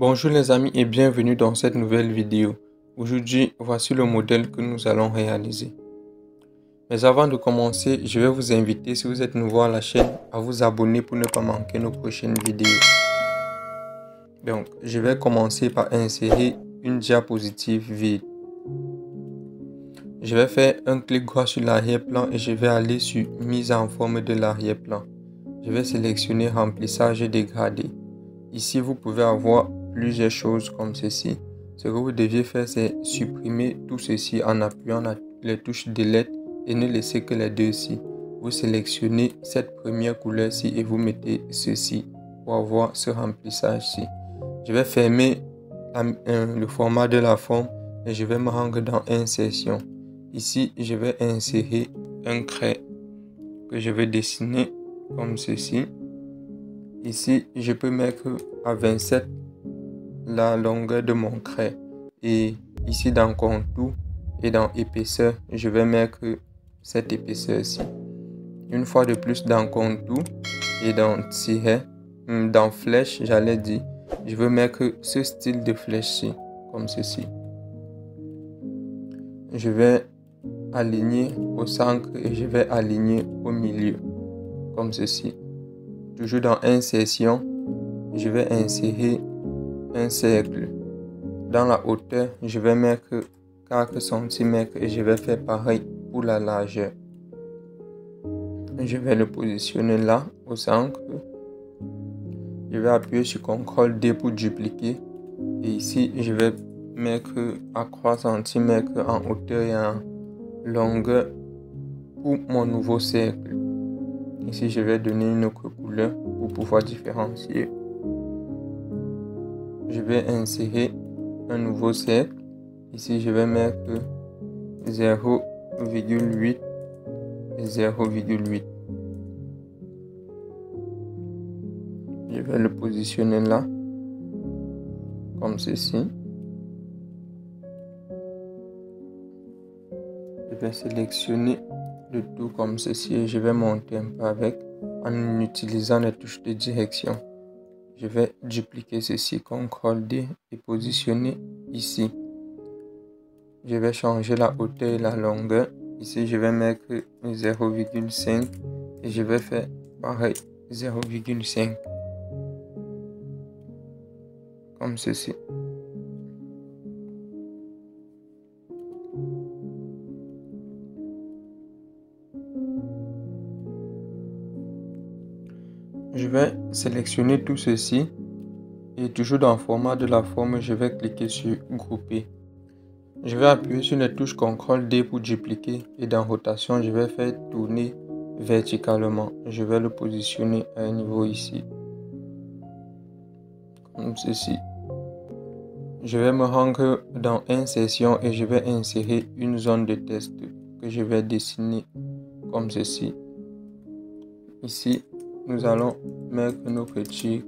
Bonjour les amis et bienvenue dans cette nouvelle vidéo. Aujourd'hui, voici le modèle que nous allons réaliser. Mais avant de commencer, je vais vous inviter, si vous êtes nouveau à la chaîne, à vous abonner pour ne pas manquer nos prochaines vidéos. Donc, je vais commencer par insérer une diapositive vide. Je vais faire un clic droit sur l'arrière-plan et je vais aller sur mise en forme de l'arrière-plan. Je vais sélectionner remplissage et dégradé. Ici, vous pouvez avoir plusieurs choses comme ceci. Ce que vous deviez faire, c'est supprimer tout ceci en appuyant les touches Delete et ne laisser que les deux ici. Vous sélectionnez cette première couleur-ci et vous mettez ceci pour avoir ce remplissage-ci. Je vais fermer le format de la forme et je vais me rendre dans Insertion. Ici, je vais insérer un trait que je vais dessiner comme ceci. Ici, je peux mettre à 27 la longueur de mon trait. Et ici, dans Contour et dans Épaisseur, je vais mettre cette épaisseur-ci. Une fois de plus, dans Contour et dans Tiret, dans Flèche, j'allais dire, je veux mettre ce style de flèche-ci, comme ceci. Je vais aligner au centre et je vais aligner au milieu, comme ceci. Toujours dans Insertion, je vais insérer un cercle. Dans la hauteur, je vais mettre 4 cm et je vais faire pareil pour la largeur. Je vais le positionner là, au centre. Je vais appuyer sur CTRL-D pour dupliquer. Et ici, je vais mettre à 3 cm en hauteur et en longueur pour mon nouveau cercle. Ici, je vais donner une autre couleur pour pouvoir différencier. Je vais insérer un nouveau cercle. Ici, je vais mettre 0,8 et 0,8. Je vais le positionner là, comme ceci. Je vais sélectionner le tout comme ceci et je vais monter un peu avec en utilisant les touches de direction. Je vais dupliquer ceci, CTRL-D et positionner ici. Je vais changer la hauteur et la longueur. Ici, je vais mettre 0,5 et je vais faire pareil, 0,5. Comme ceci. Je vais sélectionner tout ceci et toujours dans le format de la forme, je vais cliquer sur Grouper. Je vais appuyer sur les touches CTRL-D pour dupliquer et dans Rotation, je vais faire tourner verticalement. Je vais le positionner à un niveau ici, comme ceci. Je vais me rendre dans Insertion et je vais insérer une zone de test que je vais dessiner comme ceci. Ici, nous allons mettre notre tigre.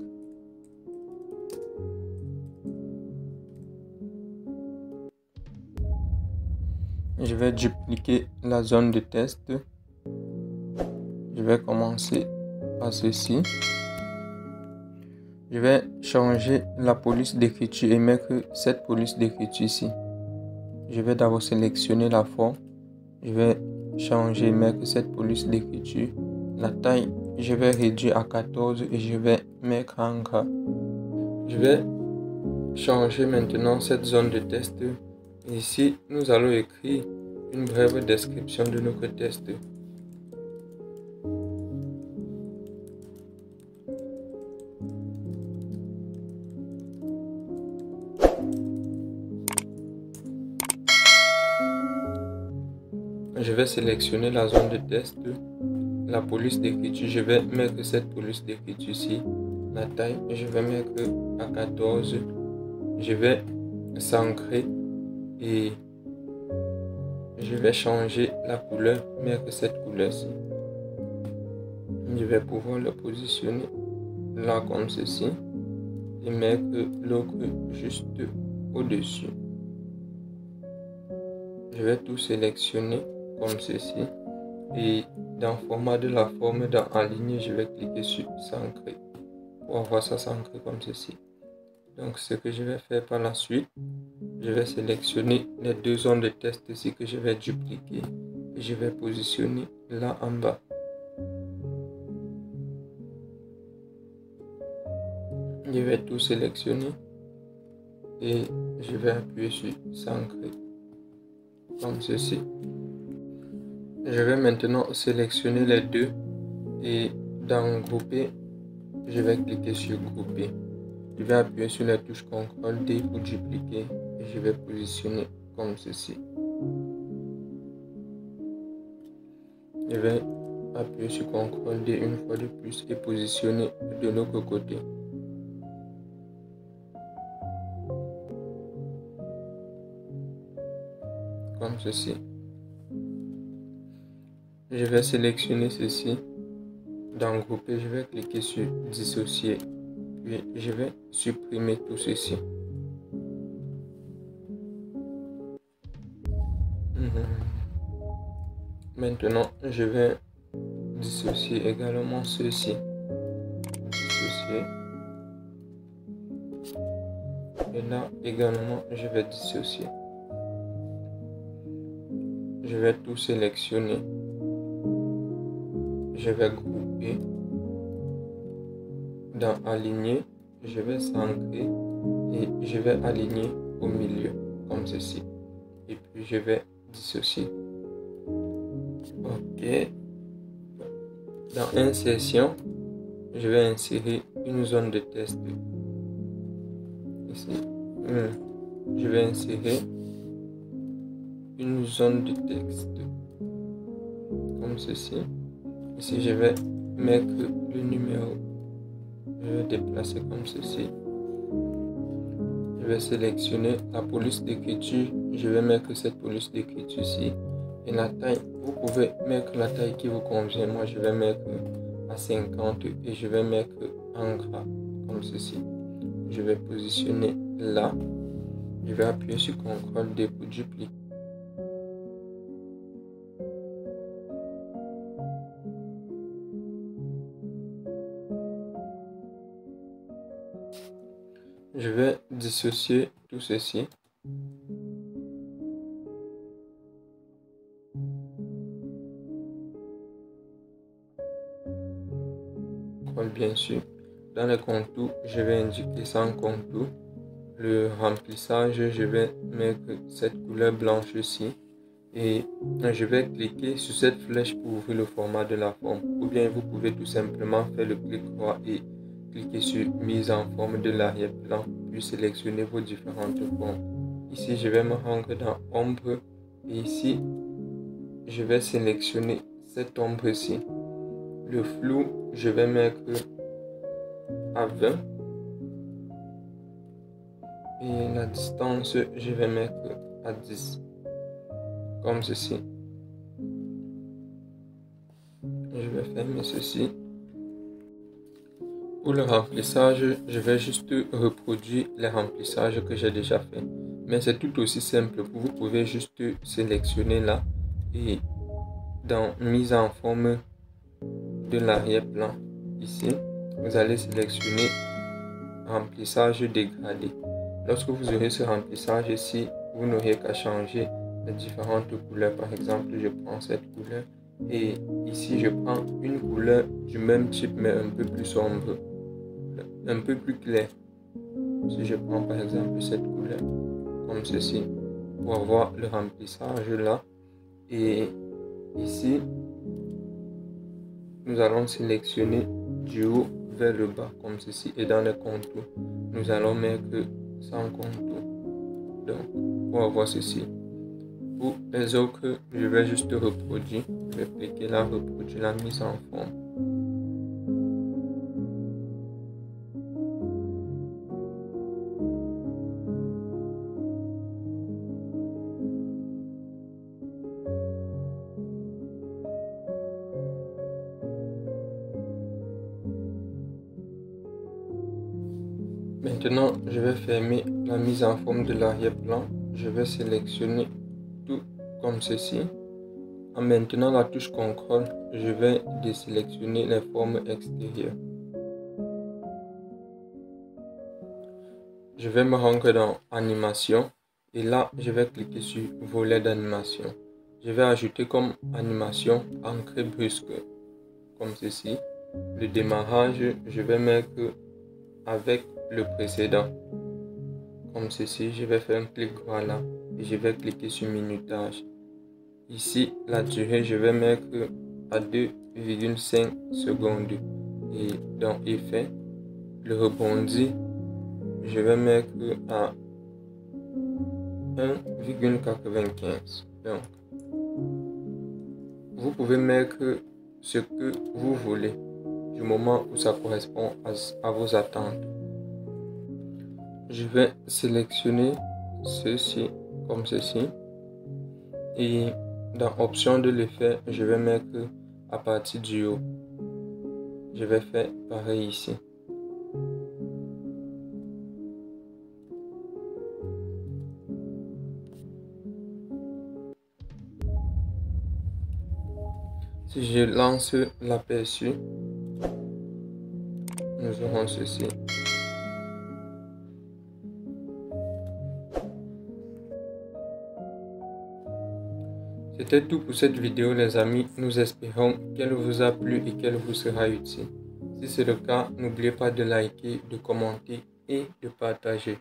Je vais dupliquer la zone de test. Je vais commencer par ceci. Je vais changer la police d'écriture et mettre cette police d'écriture ici. Je vais d'abord sélectionner la forme. Je vais changer, mettre cette police d'écriture. La taille, je vais réduire à 14 et je vais mettre en gras. Je vais changer maintenant cette zone de test. Ici, nous allons écrire une brève description de notre test. Je vais sélectionner la zone de test, la police d'écriture, je vais mettre cette police d'écriture ici. La taille, je vais mettre à 14. Je vais s'ancrer et je vais changer la couleur, mettre cette couleur-ci. Je vais pouvoir le positionner là comme ceci et mettre l'autre juste au-dessus. Je vais tout sélectionner comme ceci et dans le format de la forme, dans Aligner, je vais cliquer sur S'ancrer pour avoir ça s'ancrer comme ceci. Donc ce que je vais faire par la suite, je vais sélectionner les deux zones de test ici que je vais dupliquer et je vais positionner là en bas. Je vais tout sélectionner et je vais appuyer sur S'ancrer comme ceci. Je vais maintenant sélectionner les deux et dans Grouper, je vais cliquer sur Grouper. Je vais appuyer sur la touche CTRL D pour dupliquer et je vais positionner comme ceci. Je vais appuyer sur CTRL D une fois de plus et positionner de l'autre côté. Comme ceci. Je vais sélectionner ceci. Dans Grouper, je vais cliquer sur Dissocier. Puis je vais supprimer tout ceci. Maintenant, je vais dissocier également ceci. Dissocier. Et là également, je vais dissocier. Je vais tout sélectionner. Je vais grouper. Dans Aligner, je vais centrer et je vais aligner au milieu, comme ceci. Et puis je vais dissocier. Ok. Dans Insertion, je vais insérer une zone de test. Ici, je vais insérer une zone de texte comme ceci. Ici, je vais mettre le numéro. Je vais déplacer comme ceci. Je vais sélectionner la police d'écriture. Je vais mettre cette police d'écriture ici. Et la taille, vous pouvez mettre la taille qui vous convient. Moi, je vais mettre à 50 et je vais mettre en gras comme ceci. Je vais positionner là. Je vais appuyer sur CTRL D pour dupliquer. Je vais dissocier tout ceci. Bien sûr. Dans le contour, je vais indiquer sans contour. Le remplissage, je vais mettre cette couleur blanche ici. Et je vais cliquer sur cette flèche pour ouvrir le format de la forme. Ou bien vous pouvez tout simplement faire le clic droit et cliquer sur mise en forme de l'arrière-plan. Puis sélectionner vos différentes formes. Ici, je vais me rendre dans ombre. Et ici, je vais sélectionner cette ombre ici. Le flou, je vais mettre à 20. Et la distance, je vais mettre à 10. Comme ceci. Je vais fermer ceci. Pour le remplissage, je vais juste reproduire les remplissages que j'ai déjà fait. Mais c'est tout aussi simple. Vous pouvez juste sélectionner là et dans mise en forme de l'arrière-plan, ici, vous allez sélectionner remplissage dégradé. Lorsque vous aurez ce remplissage ici, vous n'aurez qu'à changer les différentes couleurs. Par exemple, je prends cette couleur et ici je prends une couleur du même type mais un peu plus sombre, un peu plus clair. Si je prends par exemple cette couleur comme ceci pour avoir le remplissage là, et ici nous allons sélectionner du haut vers le bas comme ceci, et dans le contour nous allons mettre sans contour. Donc pour avoir ceci. Pour les autres, je vais juste reproduire. Je vais cliquer là, reproduire la mise en forme. Maintenant, je vais fermer la mise en forme de l'arrière-plan. Je vais sélectionner tout comme ceci. En maintenant la touche CTRL, je vais désélectionner les formes extérieures. Je vais me rendre dans Animation et là, je vais cliquer sur Volet d'animation. Je vais ajouter comme animation Entrée brusque, comme ceci. Le démarrage, je vais mettre avec le précédent, comme ceci. Je vais faire un clic droit là et je vais cliquer sur minutage. Ici, la durée, je vais mettre à 2,5 secondes. Et dans Effet, le rebondi, je vais mettre à 1,95. Donc, vous pouvez mettre ce que vous voulez du moment où ça correspond à vos attentes. Je vais sélectionner ceci comme ceci et dans option de l'effet, je vais mettre à partir du haut. Je vais faire pareil ici. Si je lance l'aperçu, nous aurons ceci. C'était tout pour cette vidéo les amis, nous espérons qu'elle vous a plu et qu'elle vous sera utile. Si c'est le cas, n'oubliez pas de liker, de commenter et de partager.